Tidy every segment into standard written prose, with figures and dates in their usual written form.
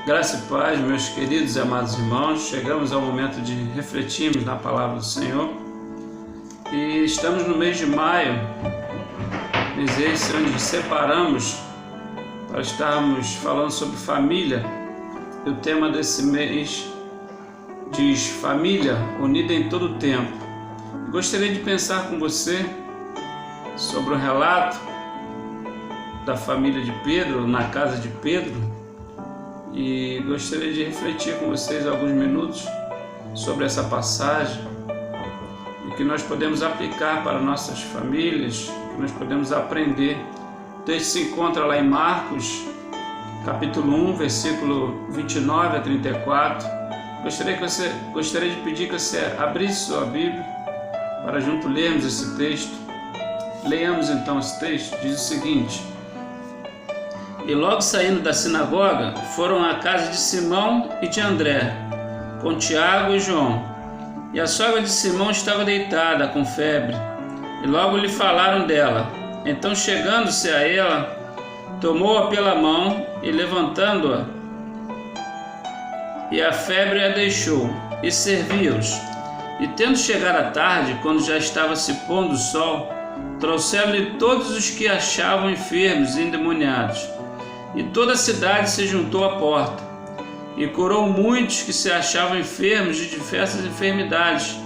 Graça e paz, meus queridos e amados irmãos, chegamos ao momento de refletirmos na palavra do Senhor e estamos no mês de maio, mês esse onde separamos para estarmos falando sobre família. E o tema desse mês diz família unida em todo o tempo. Gostaria de pensar com você sobre o relato da família de Pedro, na casa de Pedro, e gostaria de refletir com vocês alguns minutos sobre essa passagem e que nós podemos aplicar para nossas famílias, que nós podemos aprender. O texto se encontra lá em Marcos, capítulo 1, versículo 29 a 34. Gostaria de pedir que você abrisse sua Bíblia para junto lermos esse texto. Leiamos então esse texto. Diz o seguinte: E logo saindo da sinagoga, foram à casa de Simão e de André, com Tiago e João. E a sogra de Simão estava deitada com febre, e logo lhe falaram dela. Então, chegando-se a ela, tomou-a pela mão e levantando-a, e a febre a deixou, e servia-os. E tendo chegado a tarde, quando já estava se pondo o sol, trouxeram-lhe todos os que achavam enfermos e endemoniados. E toda a cidade se juntou à porta, e curou muitos que se achavam enfermos de diversas enfermidades,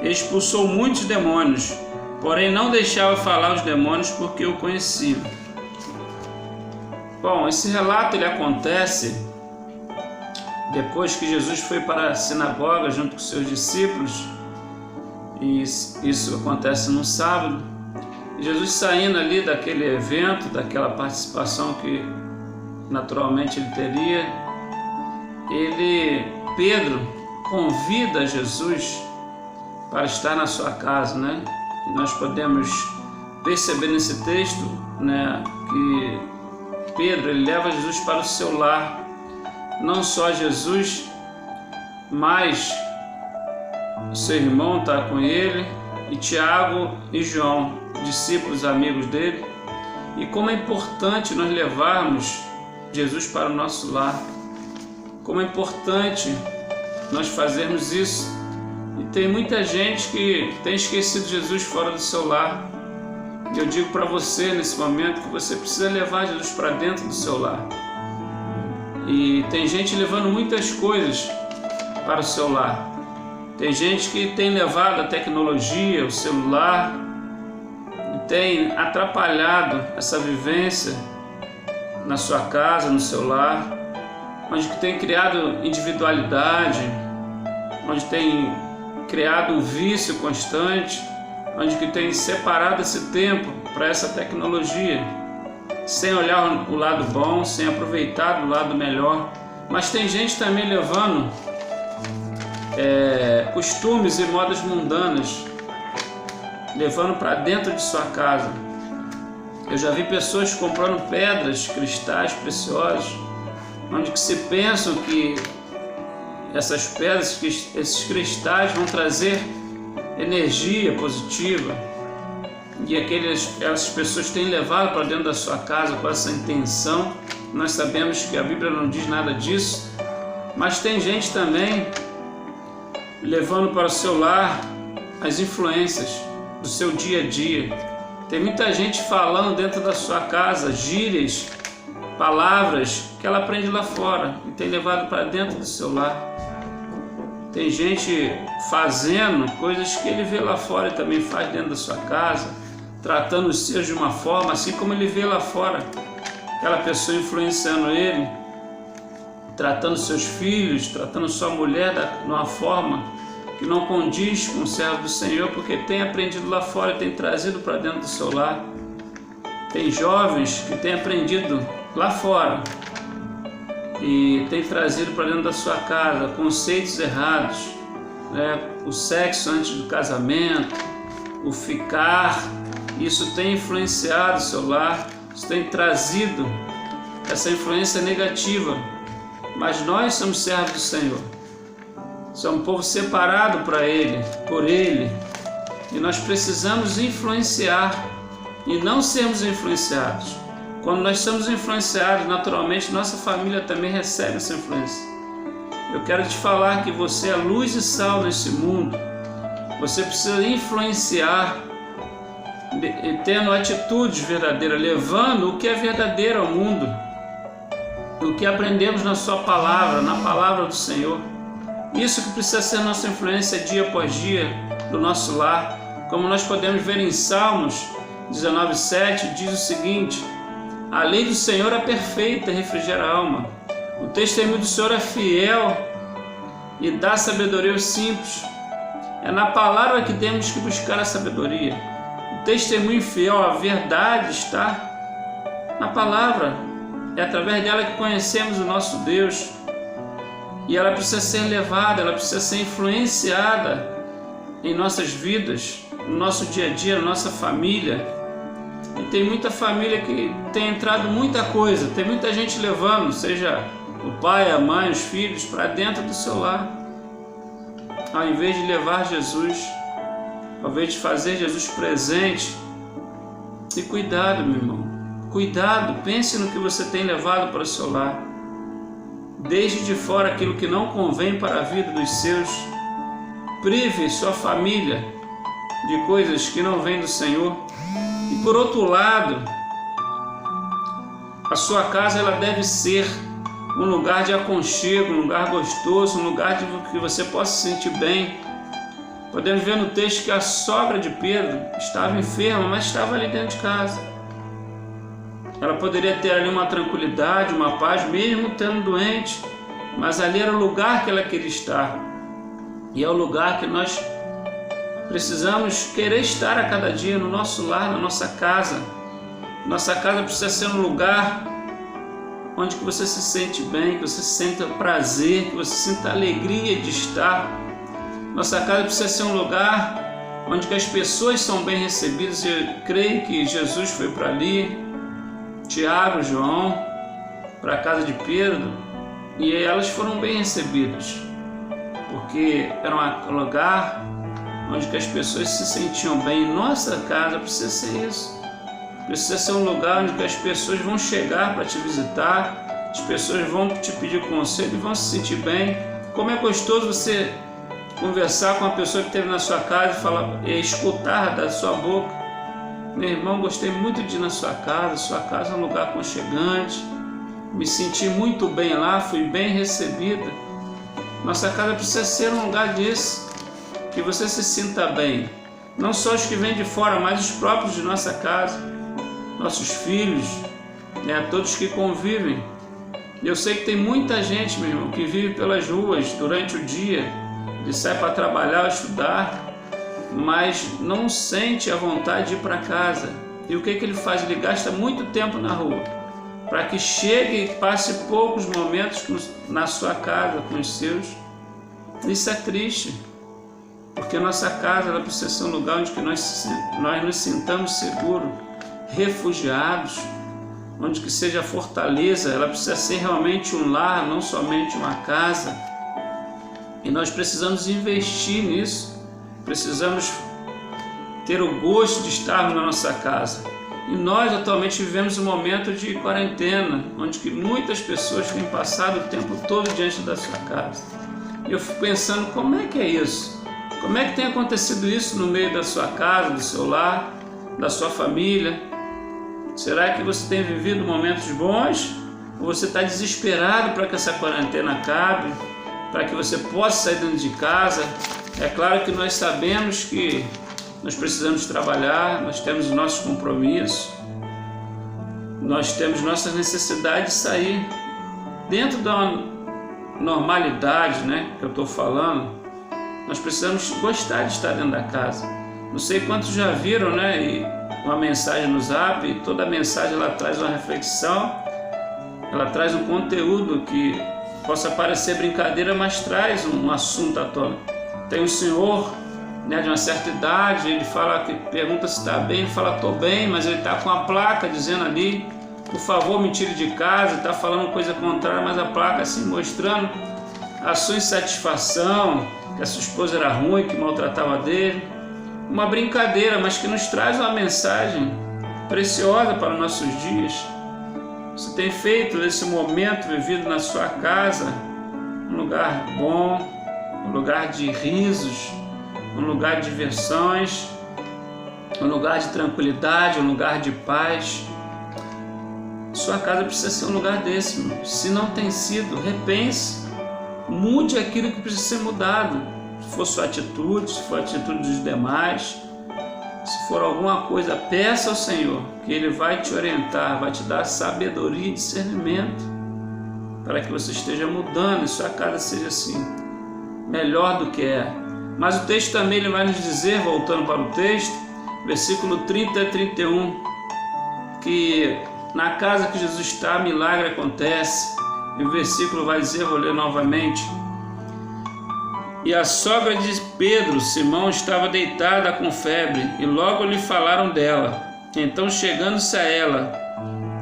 e expulsou muitos demônios, porém não deixava falar os demônios porque o conheciam. Bom, esse relato ele acontece depois que Jesus foi para a sinagoga junto com seus discípulos, e isso acontece no sábado. Jesus saindo ali daquele evento, daquela participação que naturalmente ele teria, Pedro convida Jesus para estar na sua casa, né? E nós podemos perceber nesse texto, né, que Pedro ele leva Jesus para o seu lar. Não só Jesus, mas o seu irmão está com ele, e Tiago e João, discípulos amigos dele. E como é importante nós levarmos Jesus para o nosso lar, como é importante nós fazermos isso. E tem muita gente que tem esquecido Jesus fora do seu lar. E eu digo para você nesse momento que você precisa levar Jesus para dentro do seu lar. E tem gente levando muitas coisas para o seu lar. Tem gente que tem levado a tecnologia, o celular, e tem atrapalhado essa vivência na sua casa, no seu lar, onde tem criado individualidade, onde tem criado um vício constante, onde tem separado esse tempo para essa tecnologia, sem olhar o lado bom, sem aproveitar do lado melhor. Mas tem gente também levando costumes e modas mundanas, levando para dentro de sua casa. Eu já vi pessoas comprando pedras, cristais preciosos, onde que se pensam que essas pedras, esses cristais vão trazer energia positiva, e essas pessoas têm levado para dentro da sua casa com essa intenção. Nós sabemos que a Bíblia não diz nada disso, mas tem gente também levando para o seu lar as influências do seu dia a dia. Tem muita gente falando dentro da sua casa gírias, palavras que ela aprende lá fora e tem levado para dentro do seu lar. Tem gente fazendo coisas que ele vê lá fora e também faz dentro da sua casa, tratando os seus de uma forma, assim como ele vê lá fora aquela pessoa influenciando ele, tratando seus filhos, tratando sua mulher de uma forma que não condiz com o servo do Senhor, porque tem aprendido lá fora e tem trazido para dentro do seu lar. Tem jovens que têm aprendido lá fora e tem trazido para dentro da sua casa conceitos errados, né? O sexo antes do casamento, o ficar, isso tem influenciado o seu lar, isso tem trazido essa influência negativa. Mas nós somos servos do Senhor, somos um povo separado por Ele, e nós precisamos influenciar e não sermos influenciados. Quando nós somos influenciados, naturalmente nossa família também recebe essa influência. Eu quero te falar que você é luz e sal nesse mundo. Você precisa influenciar, tendo atitudes verdadeiras, levando o que é verdadeiro ao mundo, o que aprendemos na sua palavra, na palavra do Senhor. Isso que precisa ser nossa influência dia após dia do nosso lar. Como nós podemos ver em Salmos 19:7, diz o seguinte: a lei do Senhor é perfeita, refrigera a alma. O testemunho do Senhor é fiel e dá sabedoria aos simples. É na palavra que temos que buscar a sabedoria. O testemunho fiel, a verdade está na palavra. É através dela que conhecemos o nosso Deus. E ela precisa ser levada, ela precisa ser influenciada em nossas vidas, no nosso dia a dia, na nossa família. E tem muita família que tem entrado muita coisa, tem muita gente levando, seja o pai, a mãe, os filhos, para dentro do seu lar, ao invés de levar Jesus, ao invés de fazer Jesus presente. E cuidado, meu irmão, cuidado, pense no que você tem levado para o seu lar. Deixe de fora aquilo que não convém para a vida dos seus. Prive sua família de coisas que não vêm do Senhor. E por outro lado, a sua casa ela deve ser um lugar de aconchego, um lugar gostoso, um lugar de que você possa se sentir bem. Podemos ver no texto que a sogra de Pedro estava enferma, mas estava ali dentro de casa. Ela poderia ter ali uma tranquilidade, uma paz, mesmo estando doente, mas ali era o lugar que ela queria estar. E é o lugar que nós precisamos querer estar a cada dia no nosso lar, na nossa casa. Nossa casa precisa ser um lugar onde que você se sente bem, que você sinta prazer, que você sinta alegria de estar. Nossa casa precisa ser um lugar onde que as pessoas são bem recebidas. Eu creio que Jesus foi para ali, Tiago, João, para a casa de Pedro, e elas foram bem recebidas, porque era um lugar onde que as pessoas se sentiam bem. Nossa casa precisa ser isso. Precisa ser um lugar onde que as pessoas vão chegar para te visitar, as pessoas vão te pedir conselho e vão se sentir bem. Como é gostoso você conversar com uma pessoa que esteve na sua casa e escutar da sua boca: meu irmão, gostei muito de ir na sua casa é um lugar aconchegante, me senti muito bem lá, fui bem recebida. Nossa casa precisa ser um lugar disso, que você se sinta bem, não só os que vêm de fora, mas os próprios de nossa casa, nossos filhos, todos que convivem. Eu sei que tem muita gente, meu irmão, que vive pelas ruas durante o dia, ele sai para trabalhar, estudar, mas não sente a vontade de ir para casa. E o que ele faz? Ele gasta muito tempo na rua, para que chegue e passe poucos momentos na sua casa com os seus. Isso é triste, porque nossa casa ela precisa ser um lugar onde que nós nos sintamos seguros, refugiados, onde que seja fortaleza. Ela precisa ser realmente um lar, não somente uma casa. E nós precisamos investir nisso. Precisamos ter o gosto de estarmos na nossa casa. E nós atualmente vivemos um momento de quarentena, onde que muitas pessoas têm passado o tempo todo diante da sua casa. E eu fico pensando, como é que é isso? Como é que tem acontecido isso no meio da sua casa, do seu lar, da sua família? Será que você tem vivido momentos bons? Ou você está desesperado para que essa quarentena acabe, para que você possa sair dentro de casa? É claro que nós sabemos que nós precisamos trabalhar, nós temos os nossos compromissos, nós temos nossas necessidades de sair dentro da normalidade, que eu estou falando. Nós precisamos gostar de estar dentro da casa. Não sei quantos já viram, e uma mensagem no Zap, e toda a mensagem ela traz uma reflexão, ela traz um conteúdo que possa parecer brincadeira, mas traz um assunto à tona. Tem um senhor de uma certa idade, ele pergunta se está bem, ele fala, estou bem, mas ele está com a placa dizendo ali, por favor me tire de casa, está falando coisa contrária, mas a placa assim mostrando a sua insatisfação, que a sua esposa era ruim, que maltratava dele. Uma brincadeira, mas que nos traz uma mensagem preciosa para os nossos dias. Você tem feito esse momento vivido na sua casa um lugar bom, um lugar de risos, um lugar de diversões, um lugar de tranquilidade, um lugar de paz? Sua casa precisa ser um lugar desse, irmão. Se não tem sido, repense, mude aquilo que precisa ser mudado. Se for sua atitude, se for a atitude dos demais, se for alguma coisa, peça ao Senhor, que Ele vai te orientar, vai te dar sabedoria e discernimento, para que você esteja mudando e sua casa seja assim, melhor do que é. Mas o texto também ele vai nos dizer, voltando para o texto, versículo 30 a 31, que na casa que Jesus está, milagre acontece. E o versículo vai dizer, vou ler novamente: e a sogra de Pedro, Simão, estava deitada com febre, e logo lhe falaram dela. Então, chegando-se a ela,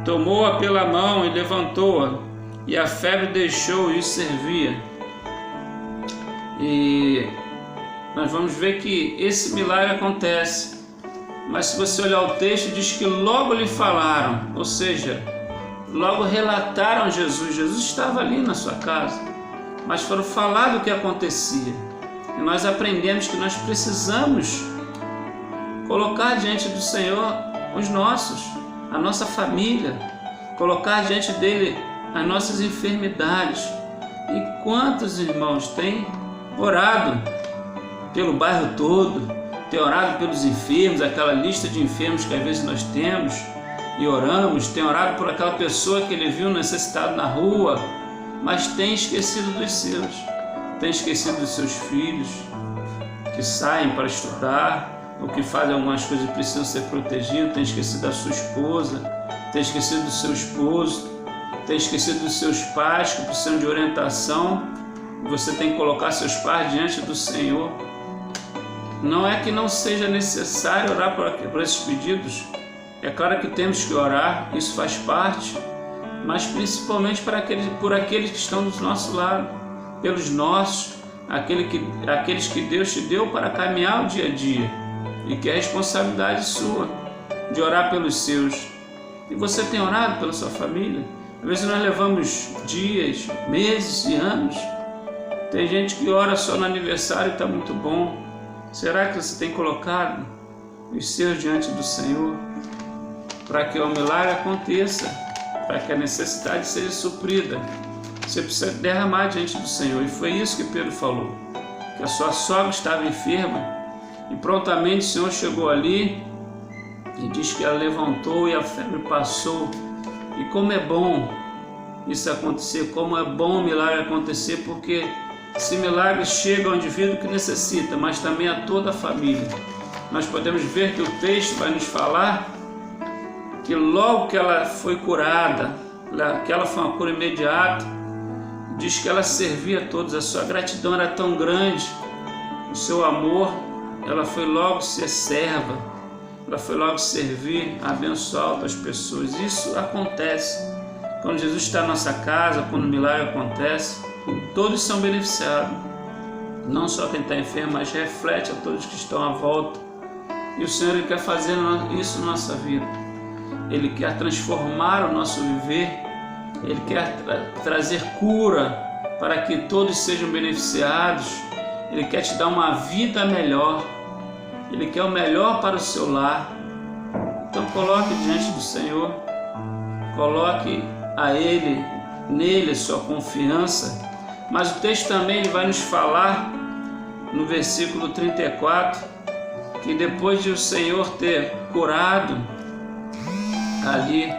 tomou-a pela mão e levantou-a, e a febre deixou e os servia. E nós vamos ver que esse milagre acontece. Mas se você olhar o texto, diz que logo lhe falaram, ou seja, logo relataram Jesus. Jesus estava ali na sua casa, mas foram falar do que acontecia. E nós aprendemos que nós precisamos colocar diante do Senhor os nossos, a nossa família, colocar diante dele as nossas enfermidades. E quantos irmãos têm orado pelo bairro todo, tem orado pelos enfermos, aquela lista de enfermos que às vezes nós temos e oramos, tem orado por aquela pessoa que ele viu necessitado na rua, mas tem esquecido dos seus, tem esquecido dos seus filhos que saem para estudar ou que fazem algumas coisas que precisam ser protegidos, tem esquecido da sua esposa, tem esquecido do seu esposo, tem esquecido dos seus pais que precisam de orientação. Você tem que colocar seus pais diante do Senhor. Não é que não seja necessário orar por esses pedidos, é claro que temos que orar, isso faz parte, mas principalmente por aqueles que estão do nosso lado, pelos nossos, aqueles que Deus te deu para caminhar o dia a dia, e que é responsabilidade sua de orar pelos seus. E você tem orado pela sua família? Às vezes nós levamos dias, meses e anos. Tem gente que ora só no aniversário e está muito bom. Será que você tem colocado os seus diante do Senhor para que o milagre aconteça, para que a necessidade seja suprida? Você precisa derramar diante do Senhor. E foi isso que Pedro falou, que a sua sogra estava enferma e prontamente o Senhor chegou ali e diz que ela levantou e a febre passou. E como é bom isso acontecer, como é bom o milagre acontecer, porque esse milagre chega ao indivíduo que necessita, mas também a toda a família. Nós podemos ver que o texto vai nos falar que logo que ela foi curada, que ela foi uma cura imediata, diz que ela servia a todos, a sua gratidão era tão grande, o seu amor, ela foi logo ser serva, ela foi logo servir, abençoar outras pessoas. Isso acontece quando Jesus está na nossa casa, quando o milagre acontece. Todos são beneficiados, não só quem está enfermo, mas reflete a todos que estão à volta. E o Senhor ele quer fazer isso na nossa vida. Ele quer transformar o nosso viver, Ele quer trazer cura para que todos sejam beneficiados. Ele quer te dar uma vida melhor, Ele quer o melhor para o seu lar. Então coloque diante do Senhor, coloque nele a sua confiança. Mas o texto também ele vai nos falar no versículo 34 que depois de o Senhor ter curado ali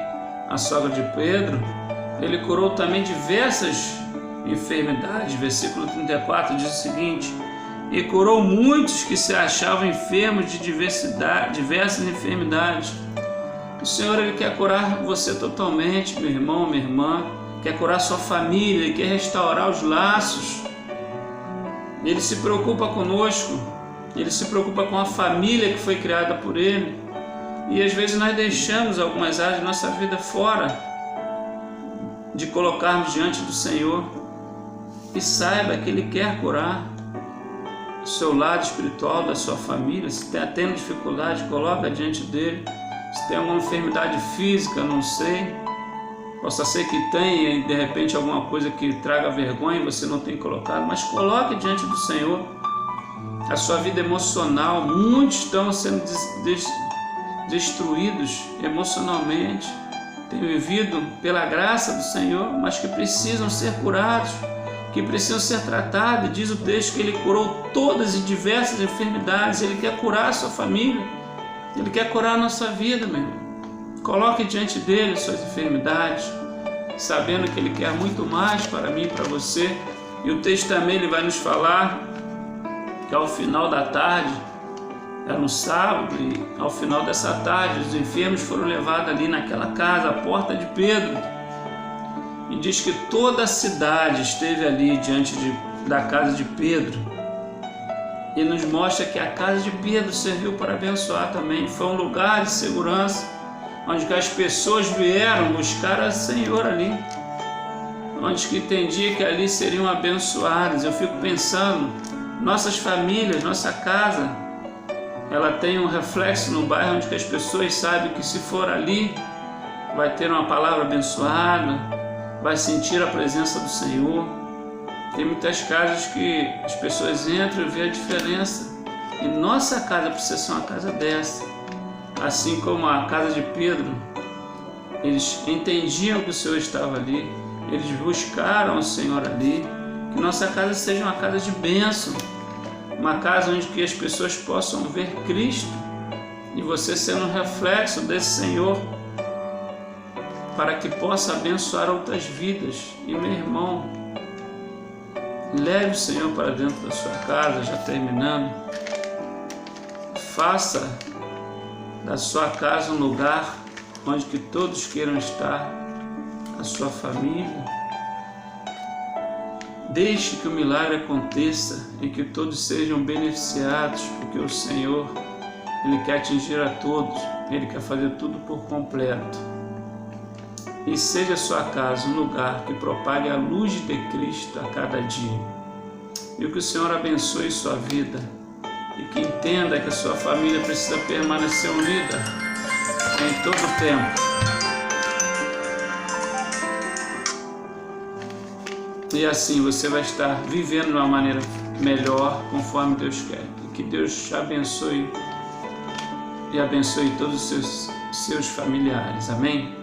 a sogra de Pedro, ele curou também diversas enfermidades. Versículo 34 diz o seguinte: e curou muitos que se achavam enfermos de diversas enfermidades. O Senhor ele quer curar você totalmente, meu irmão, minha irmã, quer curar sua família, Ele quer restaurar os laços. Ele se preocupa conosco, Ele se preocupa com a família que foi criada por Ele. E às vezes nós deixamos algumas áreas da nossa vida fora de colocarmos diante do Senhor. E saiba que Ele quer curar o seu lado espiritual da sua família. Se está tendo dificuldade, coloca diante dele. Se tem alguma enfermidade física, não sei, Possa ser que tenha, de repente, alguma coisa que traga vergonha e você não tem colocado, mas coloque diante do Senhor a sua vida emocional. Muitos estão sendo destruídos emocionalmente, têm vivido pela graça do Senhor, mas que precisam ser curados, que precisam ser tratados. Diz o texto que Ele curou todas e diversas enfermidades. Ele quer curar a sua família, Ele quer curar a nossa vida, meu irmão. Coloque diante dele suas enfermidades, sabendo que Ele quer muito mais para mim e para você. E o texto também ele vai nos falar que ao final da tarde, era um sábado, e ao final dessa tarde os enfermos foram levados ali naquela casa, a porta de Pedro. E diz que toda a cidade esteve ali diante da casa de Pedro. E nos mostra que a casa de Pedro serviu para abençoar também. Foi um lugar de segurança, onde que as pessoas vieram buscar o Senhor ali, onde que entendia que ali seriam abençoadas. Eu fico pensando, nossas famílias, nossa casa, ela tem um reflexo no bairro onde que as pessoas sabem que se for ali, vai ter uma palavra abençoada, vai sentir a presença do Senhor. Tem muitas casas que as pessoas entram e vêem a diferença. E nossa casa precisa ser uma casa dessa. Assim como a casa de Pedro, eles entendiam que o Senhor estava ali, eles buscaram o Senhor ali. Que nossa casa seja uma casa de bênção, uma casa onde que as pessoas possam ver Cristo e você sendo um reflexo desse Senhor, para que possa abençoar outras vidas. E meu irmão, leve o Senhor para dentro da sua casa, já terminando. Faça da sua casa um lugar onde que todos queiram estar, a sua família. Deixe que o milagre aconteça e que todos sejam beneficiados, porque o Senhor, Ele quer atingir a todos, Ele quer fazer tudo por completo. E seja a sua casa um lugar que propague a luz de Cristo a cada dia. E que o Senhor abençoe sua vida e que entenda que a sua família precisa permanecer unida em todo o tempo. E assim você vai estar vivendo de uma maneira melhor, conforme Deus quer. E que Deus te abençoe e abençoe todos os seus familiares. Amém?